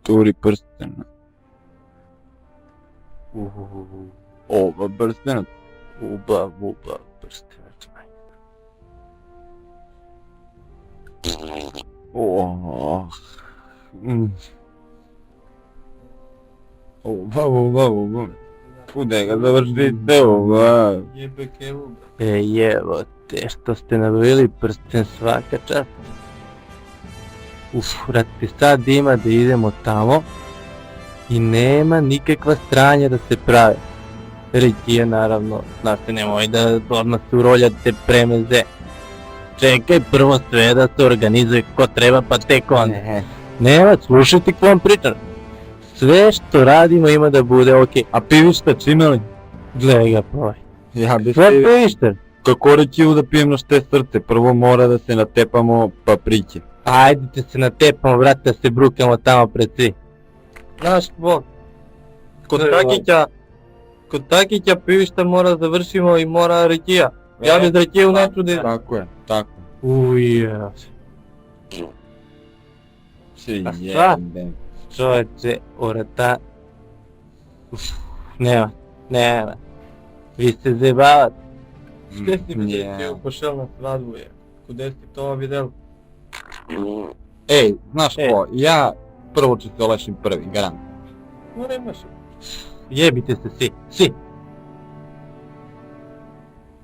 turi prstena. Oba prstena. Oba prstena. Oba. Kude ga završite oba? Evo te što ste nabavili prsten svaka čast. Brate, sad ima da idemo tamo i nema nikakva stranja da se prave. Reći naravno, znate, nemoj da odmah se uroljate premeze. Čekaj prvo sve da se organizuje ko treba pa tek onda. Nema, slušajte ko vam pričam. Sve što radimo ima da bude okej. A pivištač imali? Gle ga pa ovaj. Ja bi sve pivištač. Kako rećivu da pijem na šte srce? Prvo mora da se natepamo paprike. Ajdite se natepamo, brate, da se brukamo tamo pred svi. Znaš Bog, kod Takića pivišta mora završimo i mora rećija. Ja bez rećiju neću da... Tako je, tako. Ujeo se. A šta? Čovječe, orata... Nema. Vi se zebavate. Gdje si mi rećiju pošel na svadbu je? Kude si to vidjel? Ej, znaš ko, ja prvo ću se olešim prvi, garant. No nemaš. Jebite se svi.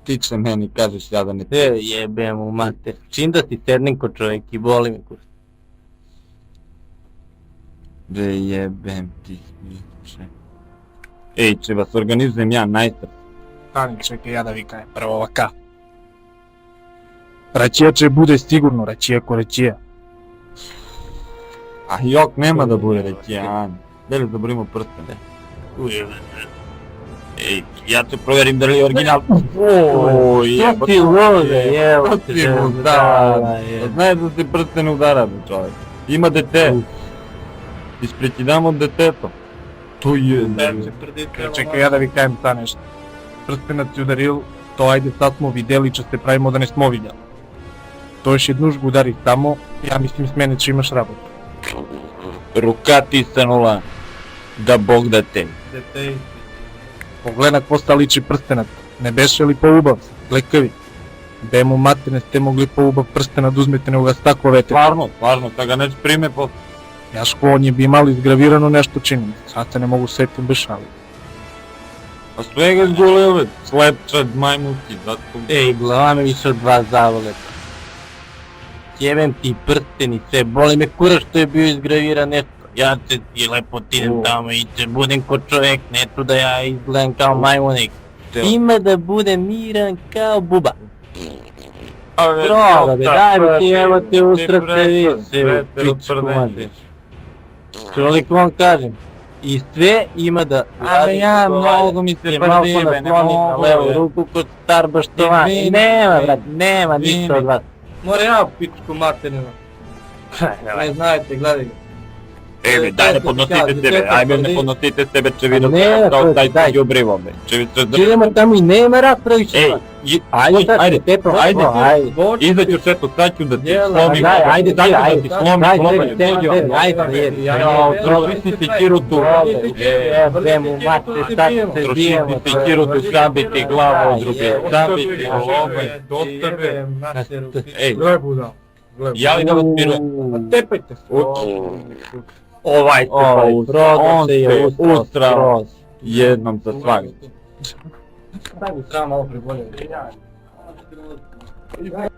Ti će meni kažeš ja da ne... Jebem u mater. Čim da si sednem ko čovjek i boli me kurac. Jebem ti smiče. Ej, če vas organizujem ja najstar. Stani, čekaj ja da vi kajem prvo ovaka. Račija će bude sigurno, račija ko račija. A jok nema da bude račija, deli da brimo prstene. Ej, ja te provjerim da li je original. Što ti lode, evo ti udara. Znaš da ti prstene udara, čovjek. Ima dete. Isprećidamo detetom. To je... Čekaj ja da vi kajem ta nešto. Prstenac je udaril, to ajde sad smo vidjeli, če se pravimo da ne smo vidjeli. To još jednužgu udari tamo, ja mislim s mene će imaš rabotu. Rukati sanula, da Bog da te. Pogledaj ko sta liči prstenac, ne beše li poubav, lekavi. Bemu materne ste mogli poubav prstenat uzmete nego ga stakovete. Stvarno, da ga neće prime posle. Ja ško, on je bi imali izgravirano nešto činim, sad se ne mogu setim bešali. A svega zgolele, slepčad, majmunski, zato... Ej, glava me više od vas zavoleta. Jebem ti prsten i sve, boli me kura što je bio izgraviran nešto. Ja se ti lepo idem tamo i će budem ko čovjek, neću da ja izgledam kao majmunik. Ima da bude miran kao buba. Droga be, daj mi ti, evo te ustrate više, pičku mađe. Čoliko vam kažem, i sve ima da... Ale ja, mnogo mi se prdive, ne mogu na levu ruku kod starbaštova. Nema, brat, nema ništa od vas. More ja pičku materninu. Ne znajte, gledaj ga. Ej, daj ne podnosite sebe, ajme ne podnosite sebe, če vi kao taj ljubrivo me. Idemo tamo i nema raspravi će vas. Ajde, izađu sve to, sad ću da ti slomim. Ajde, trošni si kirutu. Jebemu mate, sad se bijemo. Trošni si kirutu, sabiti glavu od ruke. Sabiti Ej, javi da vas mirujem. Tepajte se. Ovaj on se ustrao jednom za svakog. Daj mi sram malo prebolje.